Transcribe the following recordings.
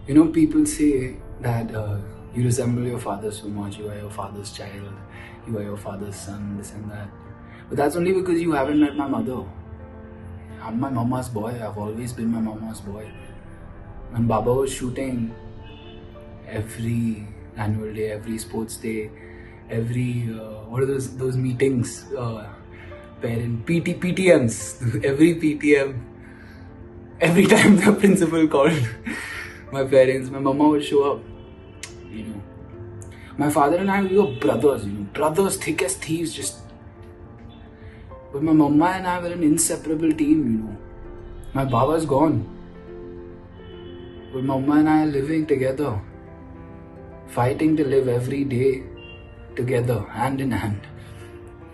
You know, people say that you resemble your father so much, you are your father's child, you are your father's son, this and that. But that's only because you haven't met my mother. I'm my mama's boy, I've always been my mama's boy. When Baba was shooting, every annual day, every sports day, every, what are those meetings, parent, PTMs, every PTM, every time the principal called my parents, my mama would show up, you know. My father and I, we were brothers, you know, brothers, thick as thieves, just. But my mama and I were an inseparable team, you know. My Baba's gone. But mama and I are living together, fighting to live every day together, hand in hand,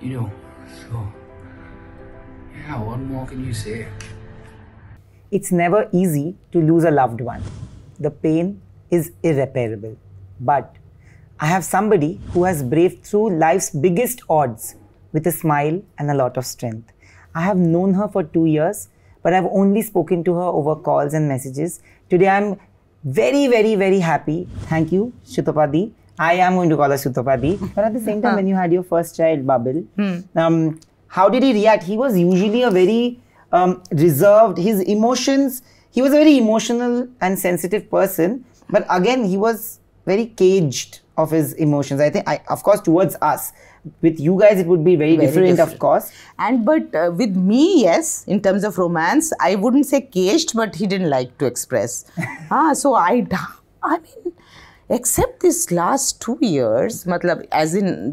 you know. So, yeah, what more can you say? It's never easy to lose a loved one. The pain is irreparable. But I have somebody who has braved through life's biggest odds with a smile and a lot of strength. I have known her for 2 years, but I've only spoken to her over calls and messages. Today I'm very, very, very happy. Thank you, Sutapa Di. I am going to call her Sutapa Di. But at the same time, when you had your first child, Babil, how did he react? He was usually a very reserved, his emotions, he was a very emotional and sensitive person, but again, he was very caged of his emotions. I think, of course, towards us. With you guys, it would be very different, of course. But with me, yes, in terms of romance, I wouldn't say caged, but he didn't like to express. So I mean, except this last 2 years, matlab, as in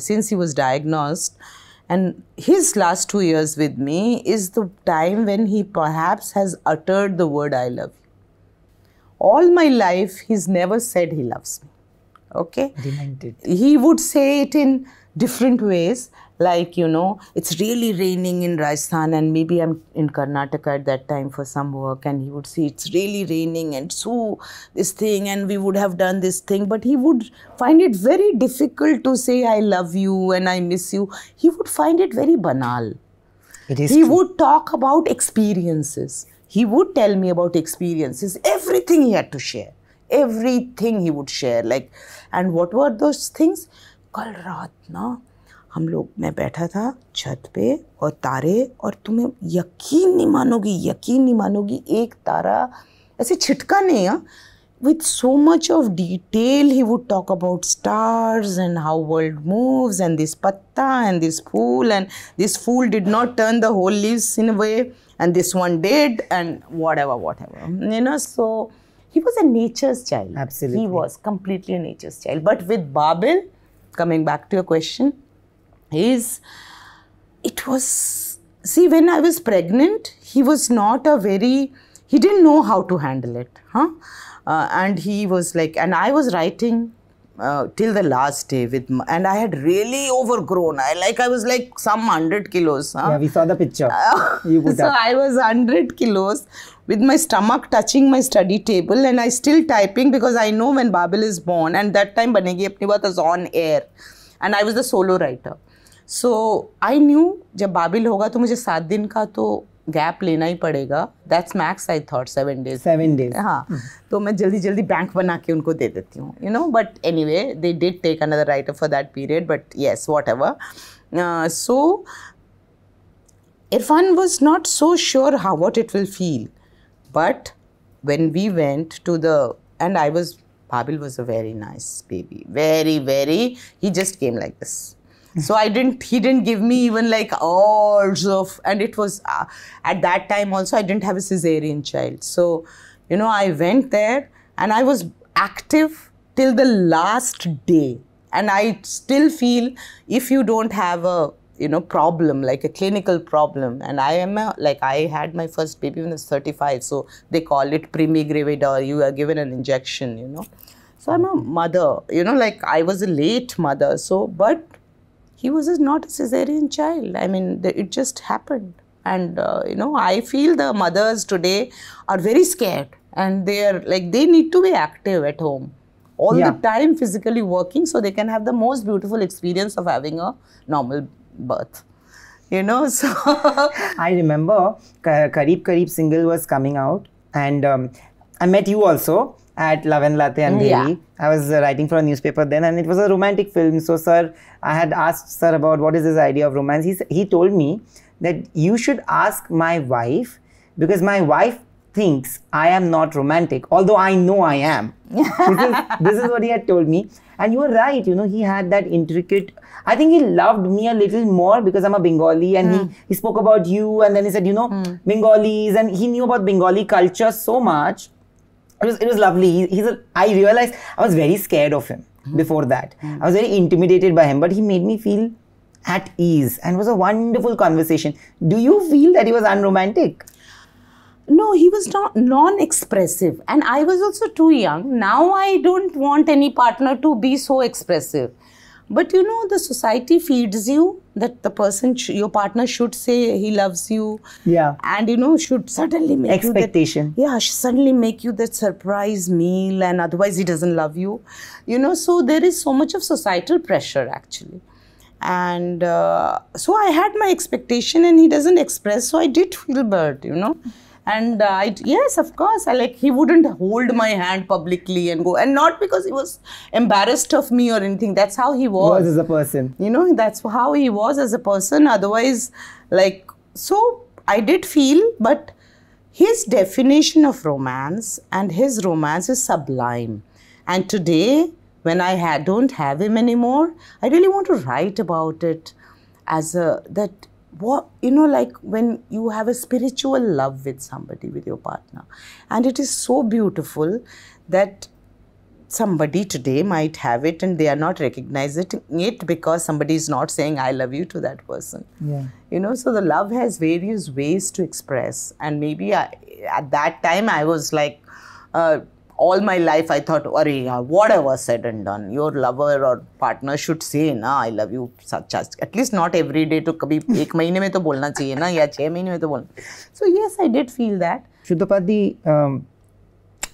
since he was diagnosed, and his last 2 years with me is the time when he perhaps has uttered the word I love you. All my life, he's never said he loves me. Okay? Demented. He would say it in different ways, like, you know, it's really raining in Rajasthan and maybe I'm in Karnataka at that time for some work, and he would say it's really raining and so this thing and we would have done this thing, but he would find it very difficult to say I love you and I miss you. He would find it very banal. He would talk about experiences. He would tell me about experiences, everything he had to share. Everything he would share, like, and what were those things? कल रात ना हम लोग मैं बैठा था छत पे और तारे, और तुम्हें यकीन नहीं मानोगी एक तारा ऐसे छिटका नहीं है. With so much of detail, he would talk about stars and how world moves and this patta and this fool, and this fool did not turn the whole leaves in a way and this one did, and whatever, you know. So he was a nature's child. Absolutely. He was completely a nature's child. But with Babil, coming back to your question, it was, see, when I was pregnant, he was not he didn't know how to handle it. And he was like, and I was writing till the last day and I had really overgrown. I was like some 100 kilos. Yeah, we saw the picture. So I was 100 kilos with my stomach touching my study table, and I still typing because I know when Babil is born, and that time Banegi Apni Baat was on air and I was the solo writer. So I knew जब Babil होगा तो मुझे 7 दिन का तो gap लेना ही पड़ेगा. That's max, I thought, 7 days. 7 days. हाँ, तो मैं जल्दी बैंक बना के उनको दे देती हूँ, you know. But anyway, they did take another writer for that period. But yes, whatever. So Irrfan was not so sure what it will feel. But when we went to and Babil was a very nice baby. Very, very. He just came like this. So he didn't give me even like hours of, and it was, at that time also I didn't have a cesarean child. So, you know, I went there and I was active till the last day. And I still feel if you don't have a, you know, problem, like a clinical problem, and I had my first baby when I was 35. So they call it primigravida, you are given an injection, you know. So I'm a mother, you know, like I was a late mother. So, but he was not a cesarean child. I mean, it just happened. And, you know, I feel the mothers today are very scared. And they need to be active at home. All the time physically working so they can have the most beautiful experience of having a normal birth. You know, so... I remember Kareeb Kareeb single was coming out. And I met you also at Love and Latte and Yeah. I was writing for a newspaper then, and it was a romantic film. So, sir, I had asked sir about what is this idea of romance. He told me that you should ask my wife, because my wife thinks I am not romantic, although I know I am. This is what he had told me. And you were right, you know, he had that intricate, I think he loved me a little more because I'm a Bengali, and he spoke about you, and then he said, you know, Bengalis, and he knew about Bengali culture so much. It was lovely. I realized I was very scared of him before that. I was very intimidated by him, but he made me feel at ease, and it was a wonderful conversation. Do you feel that he was unromantic? No, he was not non-expressive, and I was also too young. Now I don't want any partner to be so expressive. But you know, the society feeds you that the person, your partner should say he loves you. Yeah. And you know, should suddenly make Expectation. you that, suddenly make you that surprise meal, and otherwise he doesn't love you. You know, so there is so much of societal pressure actually. And so I had my expectation, and he doesn't express, so I did feel bad, you know. And yes, of course, he wouldn't hold my hand publicly and go, and not because he was embarrassed of me or anything. That's how he was as a person. You know, that's how he was as a person. Otherwise, so I did feel, but his definition of romance and his romance is sublime. And today, when I don't have him anymore, I really want to write about it as when you have a spiritual love with somebody, with your partner. And it is so beautiful that somebody today might have it and they are not recognizing it because somebody is not saying I love you to that person. Yeah. You know, so the love has various ways to express. And maybe at that time I was like, all my life I thought, whatever said and done, your lover or partner should say, I love you, such as, at least not every day, to kabhi ek mahine mein to bolna chahiye na, ya 6 mahine mein to bolna. So yes, I did feel that. Sutapa,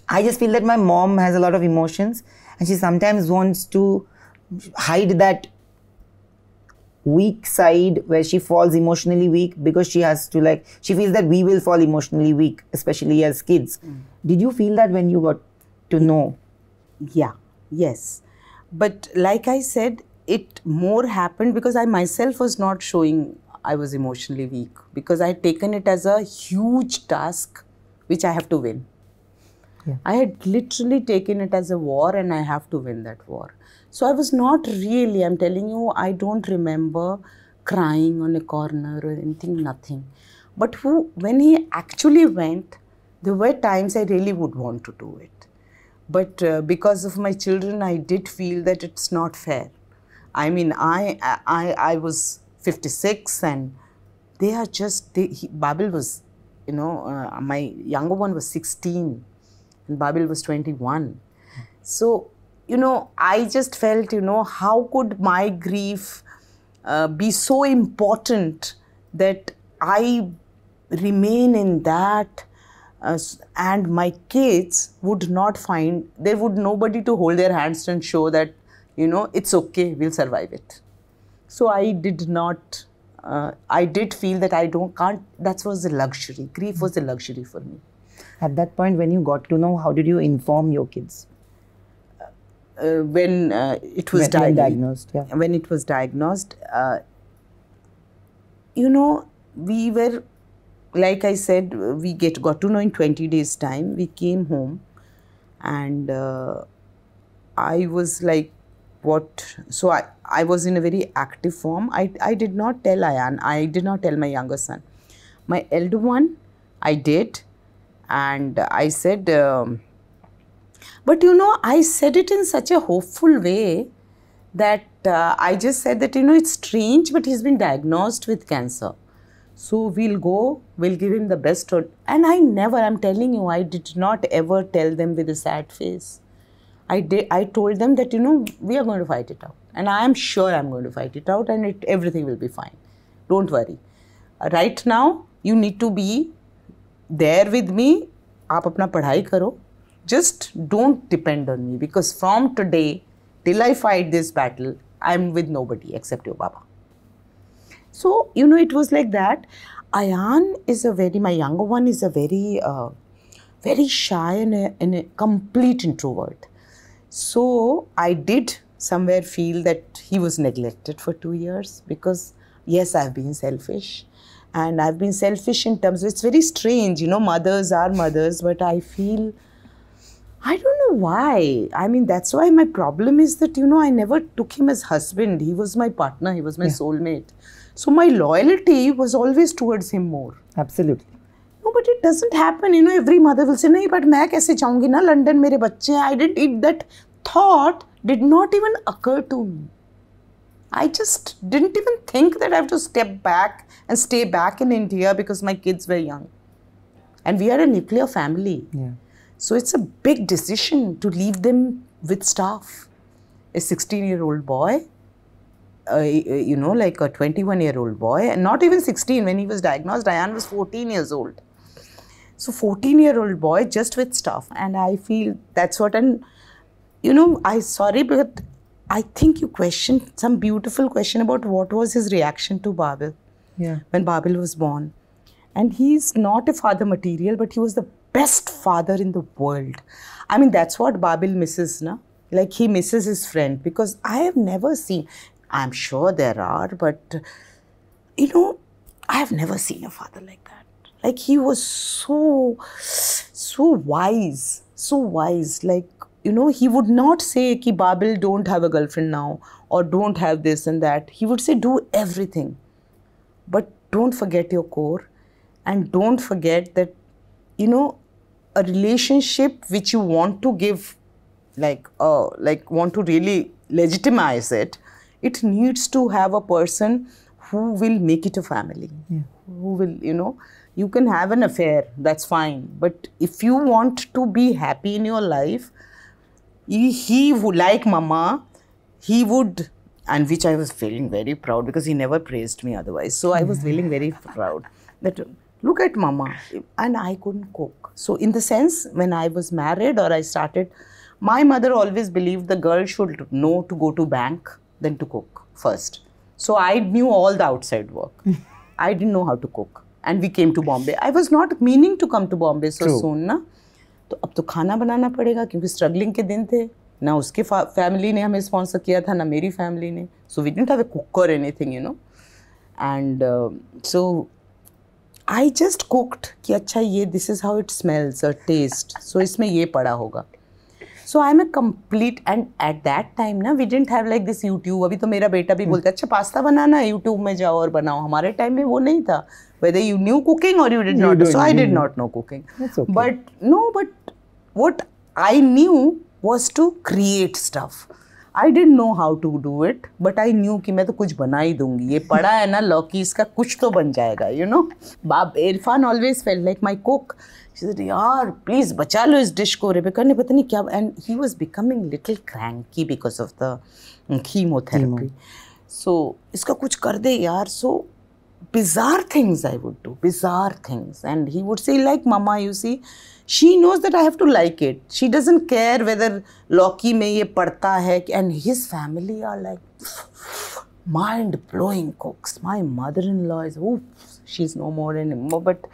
I just feel that my mom has a lot of emotions, and she sometimes wants to hide that weak side where she falls emotionally weak, because she has to she feels that we will fall emotionally weak, especially as kids. Did you feel that when you got to know? Yeah, yes. But like I said, it more happened because I myself was not showing I was emotionally weak, because I had taken it as a huge task which I have to win. Yeah. I had literally taken it as a war, and I have to win that war. So I was not really, I'm telling you, I don't remember crying on a corner or anything, nothing. But when he actually went, there were times I really would want to do it. But because of my children, I did feel that it's not fair. I mean, I was 56 and they are just, Babil was, my younger one was 16 and Babil was 21. So, I just felt, how could my grief be so important that I remain in that, and my kids would not find, there would nobody to hold their hands and show that, it's okay, we'll survive it. So I did not, I did feel that that was a luxury. Grief was a luxury for me. At that point, when you got to know, how did you inform your kids? When it was diagnosed, yeah. When it was diagnosed, we were, like I said, we got to know in 20 days' time. We came home and I was like, what? So I was in a very active form. I did not tell Ayaan. I did not tell my younger son. My elder one, I did. And I said, but I said it in such a hopeful way that I just said that, it's strange, but he's been diagnosed with cancer. So we'll go, we'll give him the best. And I'm telling you, I did not ever tell them with a sad face. I told them that, we are going to fight it out. And I am sure I'm going to fight it out, and everything will be fine. Don't worry. Right now, you need to be there with me. Aap apna padhai karo. Just don't depend on me, because from today till I fight this battle, I'm with nobody except your Baba. So, it was like that. Ayaan is my younger one is a very very shy and a complete introvert. So I did somewhere feel that he was neglected for 2 years because, yes, I've been selfish. And I've been selfish in terms of, it's very strange, you know, mothers are mothers, but I feel, I don't know why. I mean, that's why my problem is that, you know, I never took him as husband. He was my partner, he was my soulmate. So my loyalty was always towards him more. Absolutely. No, but it doesn't happen. You know, every mother will say, "Nahi, but मैं कैसे जाऊँगी ना London, मेरे बच्चे हैं." I didn't. That thought did not even occur to me. I just didn't even think that I have to step back and stay back in India because my kids were young, and we are a nuclear family. Yeah. So it's a big decision to leave them with staff. A 16-year-old boy, you know, like a 21-year-old boy, and not even 16 when he was diagnosed. Ayaan was 14 years old. So 14-year-old boy just with stuff. And I feel that's what, and you know, sorry, but I think you questioned some beautiful question about what was his reaction to Babil. Yeah. When Babil was born. And he's not a father material, but he was the best father in the world. I mean, that's what Babil misses, na? Like, he misses his friend, because I have never seen, I'm sure there are, but, you know, I have never seen a father like that. Like, he was so wise, so wise. Like, you know, he would not say, ki Babil, don't have a girlfriend now, or don't have this and that. He would say, do everything, but don't forget your core, and don't forget that, you know, a relationship which you want to give, like want to really legitimize it, it needs to have a person who will make it a family. Yeah. Who will, you know, you can have an affair, that's fine. But if you want to be happy in your life, he would, like Mama, he would, and which I was feeling very proud, because he never praised me otherwise. So I was feeling very proud that, look at Mama, and I couldn't cook. So in the sense, when I was married or I started, my mother always believed the girl should know to go to bank than to cook first. So I knew all the outside work. I didn't know how to cook. And we came to Bombay. I was not meaning to come to Bombay so soon, na. तो अब तो खाना बनाना पड़ेगा, क्योंकि struggling के दिन थे ना, उसके फैमिली ने हमें स्पॉन्सर किया था ना मेरी फैमिली ने. So we didn't have a cook or anything, you know. And so I just cooked कि अच्छा ये this is how it smells or taste. So इसमें ये पड़ा होगा. So I'm a complete, and at that time ना we didn't have like this YouTube. अभी तो मेरा बेटा भी बोलता है अच्छा पास्ता बनाना है YouTube में जाओ और बनाओ. हमारे टाइम में वो नहीं था. Whether you knew cooking or you did not. So I did not know cooking. That's okay. But no, but what I knew was to create stuff. I didn't know how to do it, but I knew कि मैं तो कुछ बना ही दूंगी. ये पड़ा है ना लौकी, इसका कुछ तो बन जाएगा, you know. Irrfan always felt like my cook. She said, यार please बचा लो इस डिश को. रेबेका ने पता नहीं क्या, and he was becoming little cranky because of the chemotherapy. So इसका कुछ कर दे यार. So bizarre things I would do, bizarre things. And he would say, like Mama, you see, she knows that I have to like it. She doesn't care whether Loki mein ye padta hai. And his family are like mind-blowing cooks. My mother-in-law is, oof, she's no more anymore. But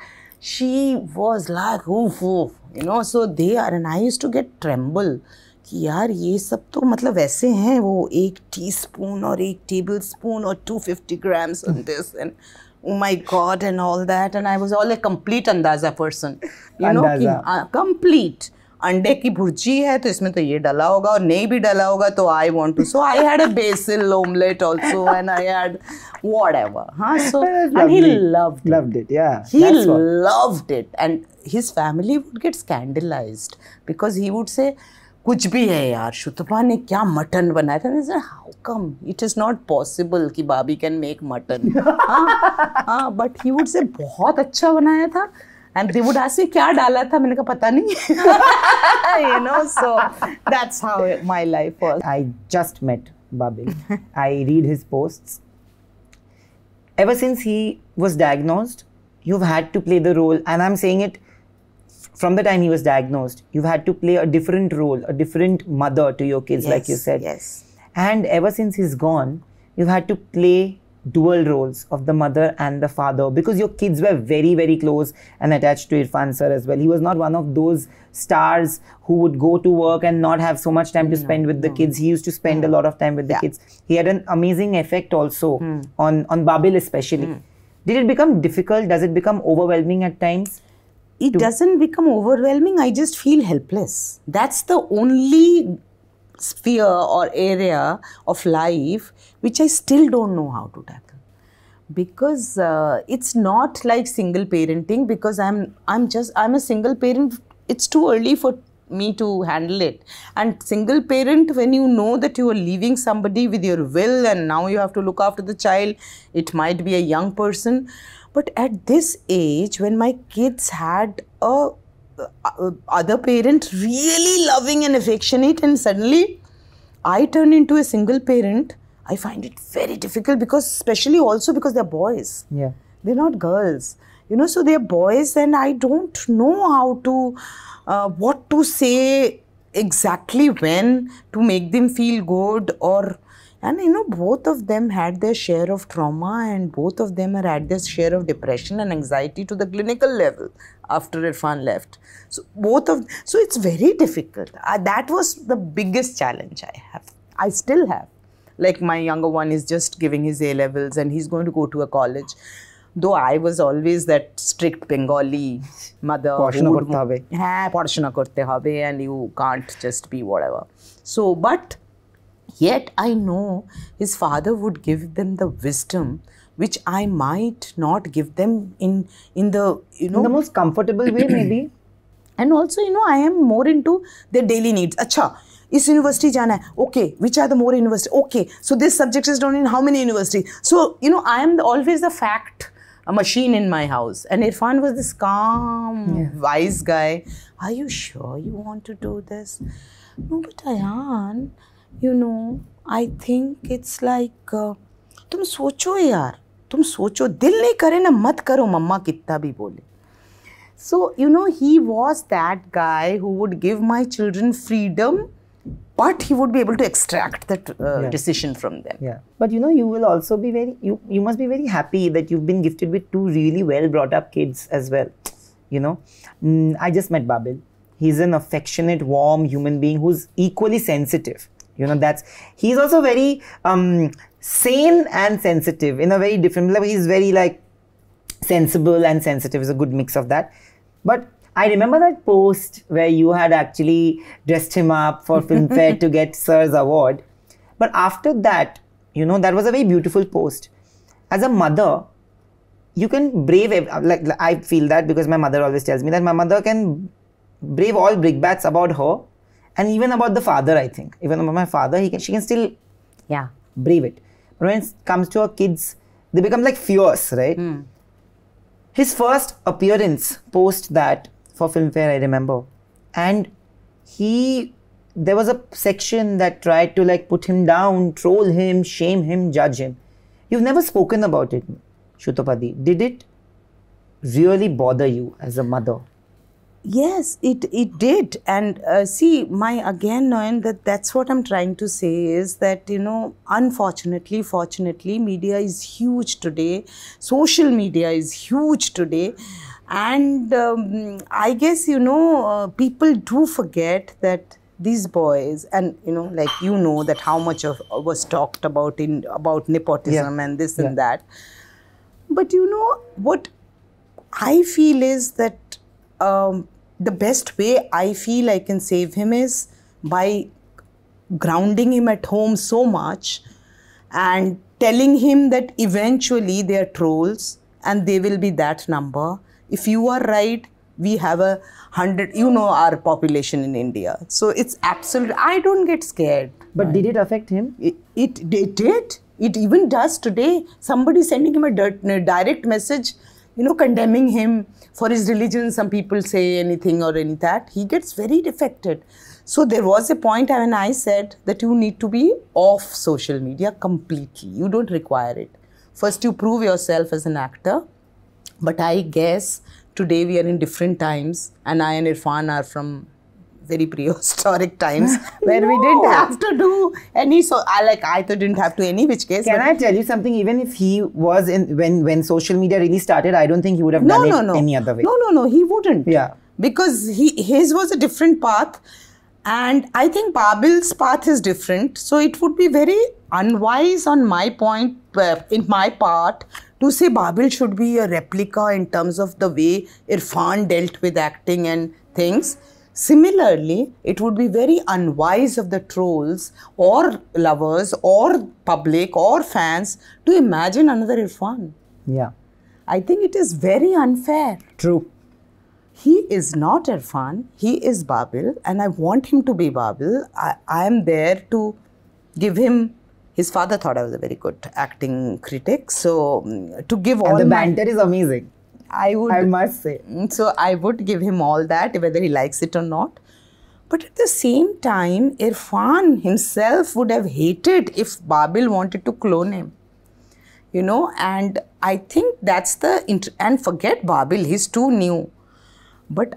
she was like, oof, oof, you know. So they are, and I used to get tremble. कि यार ये सब तो मतलब वैसे हैं, वो 1 teaspoon और 1 tablespoon और 250 grams on this, and oh my God, and all that. And I was all a complete अंदाज़ा person, you know, कि complete. अंडे की भुर्जी है तो इसमें तो ये डाला होगा, और नहीं भी डाला होगा तो I want to. So I had a basil omelette also, and I had whatever. So and he loved it. Yeah. He loved it, and his family would get scandalized because he would say, कुछ भी है यार, शुतपा ने क्या mutton बनाया था. I said, how come? It is not possible कि Babi can make mutton. But he would say बहुत अच्छा बनाया था. And they would ask me क्या डाला था. मैंने कहा पता नहीं. You know, so that's how my life was. I just met Babil. I read his posts. Ever since he was diagnosed, you've had to play the role, and I'm saying it from the time he was diagnosed, you've had to play a different role, a different mother to your kids, like you said. Yes. And ever since he's gone, you've had to play dual roles of the mother and the father, because your kids were very, very close and attached to Irrfan sir as well. He was not one of those stars who would go to work and not have so much time to spend with the kids. He used to spend a lot of time with the kids. He had an amazing effect also on Babil especially. Did it become difficult? Does it become overwhelming at times? It doesn't become overwhelming. I just feel helpless. That's the only sphere or area of life which I still don't know how to tackle, because it's not like single parenting, because I'm a single parent. It's too early for me to handle it. And single parent, when you know that you are leaving somebody with your will and now you have to look after the child, it might be a young person. But at this age, when my kids had a other parent really loving and affectionate, and suddenly I turn into a single parent, I find it very difficult, because especially also because they're boys. Yeah. They're not girls. You know, so they're boys, and I don't know how to, what to say exactly when to make them feel good, and you know, both of them had their share of trauma, and both of them had their share of depression and anxiety to the clinical level after Irrfan left. So so it's very difficult. That was the biggest challenge I have. I still have. Like, my younger one is just giving his A-levels and he's going to go to a college. Though I was always that strict Bengali mother. Porshona korte hobe, and you can't just be whatever. So, but yet I know his father would give them the wisdom which I might not give them in the, you know, in the most comfortable way maybe. And also, you know, I am more into their daily needs. Acha, is university jana hai? Okay, which are the more university? Okay, so this subject is done in how many universities? So, you know, I am always the fact machine in my house. And Irrfan was this calm, wise guy. Are you sure you want to do this? No, but Ayaan, you know, I think it's like, tum socho yaar, tum socho, dil nahi kare na mat karo, mamma kitta bhi bole. So, you know, he was that guy who would give my children freedom, but he would be able to extract that decision from them. Yeah. But you know, you will also be very, you must be very happy that you've been gifted with two really well brought up kids as well. You know, I just met Babil. He's an affectionate, warm human being who's equally sensitive. You know, he's also very sane and sensitive in a very different level. He's very like sensible and sensitive. Is a good mix of that. But I remember that post where you had actually dressed him up for Filmfare to get Sir's award. But after that, you know, that was a very beautiful post. As a mother, you can brave, like I feel that because my mother always tells me that my mother can brave all brickbats about her, and even about the father, I think. Even about my father, she can still brave it. But when it comes to her kids, they become like fierce, right? His first appearance post that for Filmfare, I remember. And there was a section that tried to like put him down, troll him, shame him, judge him. You've never spoken about it, Sutapa. Did it really bother you as a mother? Yes, it did. And see, Nayan, that's what I'm trying to say is that, you know, unfortunately, fortunately, media is huge today. Social media is huge today. And I guess, you know, people do forget that these boys, and, you know, like, you know, that how much was talked about about nepotism and this and that. But, you know, what I feel is that the best way I feel I can save him is by grounding him at home so much and telling him that eventually they are trolls and they will be that number. If you are right, we have 100, you know, our population in India. So it's absolute, I don't get scared. But did it affect him? It did. It even does today. Somebody sending him a direct message, you know, condemning him for his religion. Some people say anything or any that. He gets very affected. So there was a point when I said that you need to be off social media completely. You don't require it. First, you prove yourself as an actor. But I guess today we are in different times, and I and Irrfan are from very prehistoric times where we didn't have to do any. So I didn't have to any which case. Can I tell you something? Even if he was in when social media really started, I don't think he would have done it any other way. No, he wouldn't. Yeah. Because his was a different path, and I think Babil's path is different. So it would be very unwise on my point, in my part, to say Babil should be a replica in terms of the way Irrfan dealt with acting and things. Similarly, it would be very unwise of the trolls or lovers or public or fans to imagine another Irrfan. Yeah. I think it is very unfair. True. He is not Irrfan, he is Babil, and I want him to be Babil. I am there to give him. His father thought I was a very good acting critic, so to give all the banter is amazing. I must say. So I would give him all that, whether he likes it or not. But at the same time, Irrfan himself would have hated if Babil wanted to clone him. You know, and I think that's and forget Babil, he's too new. But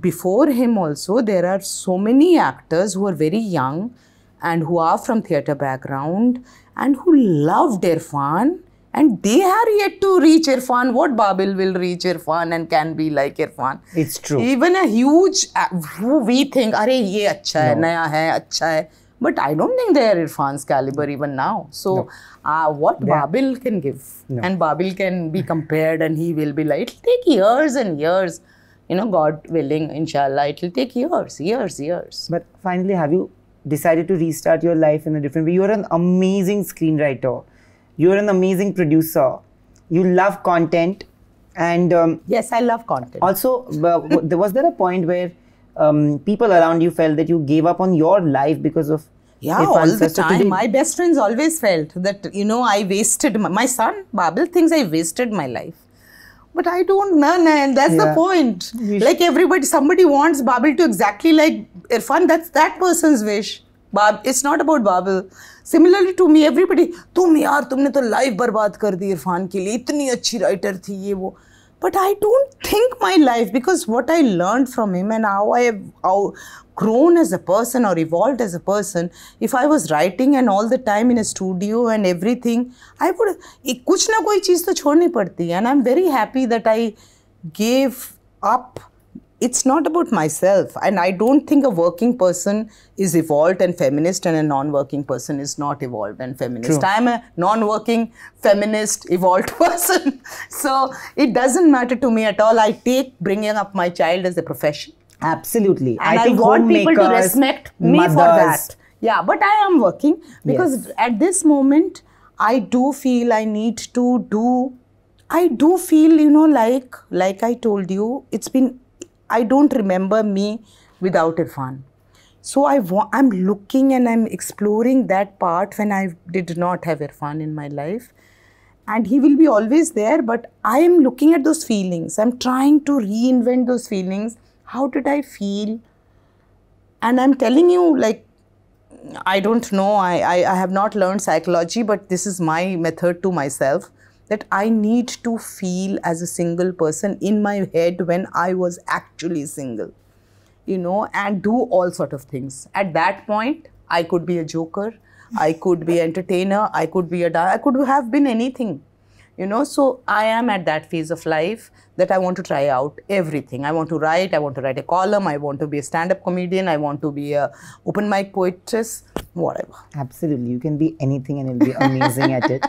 before him also, there are so many actors who are very young and who are from theatre background and who loved Irrfan, and they are yet to reach Irrfan. What Babil will reach Irrfan and can be like Irrfan. It's true. Even a huge, who we think, "Arey, ye acha hai, naya hai, acha hai." But I don't think they are Irrfan's caliber even now. So, what Babil can give, and Babil can be compared, and he will be like, it'll take years and years. You know, God willing, inshallah, it will take years. But finally, have you decided to restart your life in a different way? You're an amazing screenwriter. You're an amazing producer. You love content. And yes, I love content. Also, was there a point where people around you felt that you gave up on your life because of... Yeah, all the time. My best friends always felt that, you know, I wasted... My son, Babil, thinks I wasted my life. But I don't know, and that's the point. Like everybody, somebody wants Babil to exactly like Irrfan. That's that person's wish. It's not about Babil. Similarly to me, everybody, तुम यार तुमने तो life बर्बाद कर दी इरफान के लिए, इतनी अच्छी writer थी ये वो. But I don't think my life, because what I learned from him and how I have grown as a person or evolved as a person, if I was writing and all the time in a studio and everything, I would, कुछ ना कोई चीज़ तो छोड़नी पड़ती है. And I'm very happy that I gave up. It's not about myself, and I don't think a working person is evolved and feminist and a non-working person is not evolved and feminist. True. I'm a non-working feminist evolved person. So it doesn't matter to me at all. I take bringing up my child as a profession. Absolutely. And I want people to respect me for that. Yeah, but I am working because at this moment, I do feel I need to do, I do feel, you know, like I told you, it's been, I don't remember me without Irrfan. So I'm looking and I'm exploring that part when I did not have Irrfan in my life. And he will be always there, but I am looking at those feelings. I'm trying to reinvent those feelings. How did I feel? And I'm telling you, like, I don't know, I have not learned psychology, but this is my method to myself, that I need to feel as a single person in my head when I was actually single, you know, and do all sort of things. At that point, I could be a joker, I could be an entertainer, I could be I could have been anything, you know. So I am at that phase of life that I want to try out everything. I want to write a column, I want to be a stand-up comedian, I want to be a open mic poetess, whatever. Absolutely, you can be anything and you'll be amazing at it.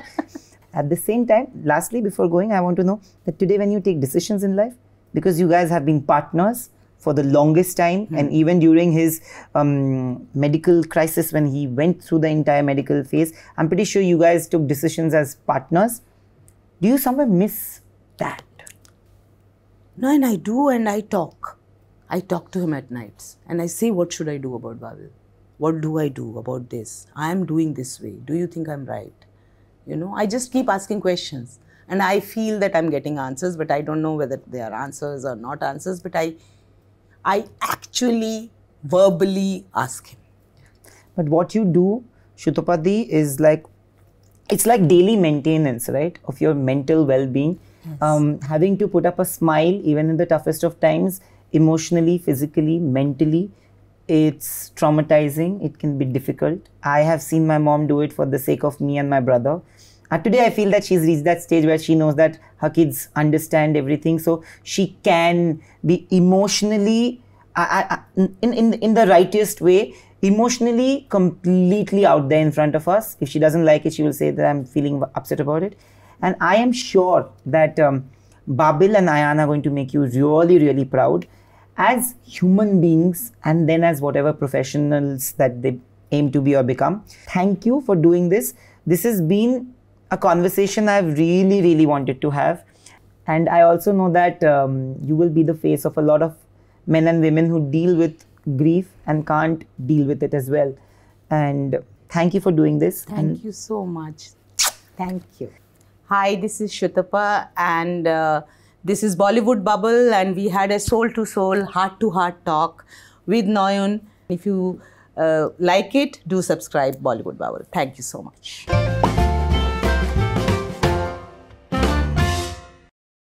At the same time, lastly, before going, I want to know that today when you take decisions in life, because you guys have been partners for the longest time, and even during his medical crisis when he went through the entire medical phase, I'm pretty sure you guys took decisions as partners. Do you somewhere miss that? No, and I do, and I talk. I talk to him at nights and I say, what should I do about Babil? What do I do about this? I am doing this way. Do you think I'm right? You know, I just keep asking questions and I feel that I'm getting answers, but I don't know whether they are answers or not answers, but I actually verbally ask him. But what you do, Sutapa, is like, it's like daily maintenance, right, of your mental well-being. Yes. Having to put up a smile even in the toughest of times, emotionally, physically, mentally, It's traumatizing. It can be difficult. I have seen my mom do it for the sake of me and my brother. Today, I feel that she's reached that stage where she knows that her kids understand everything, so she can be emotionally, in the rightest way, emotionally completely out there in front of us. If she doesn't like it, she will say that I'm feeling upset about it. And I am sure that Babil and Ayaan are going to make you really, really proud as human beings and then as whatever professionals that they aim to be or become. Thank you for doing this. This has been a conversation I've really, really wanted to have. And I also know that you will be the face of a lot of men and women who deal with grief and can't deal with it as well. And thank you for doing this. Thank you so much. Thank you. Hi, this is Sutapa and this is Bollywood Bubble, and we had a soul-to-soul, heart-to-heart talk with Nayan. If you like it, do subscribe Bollywood Bubble. Thank you so much.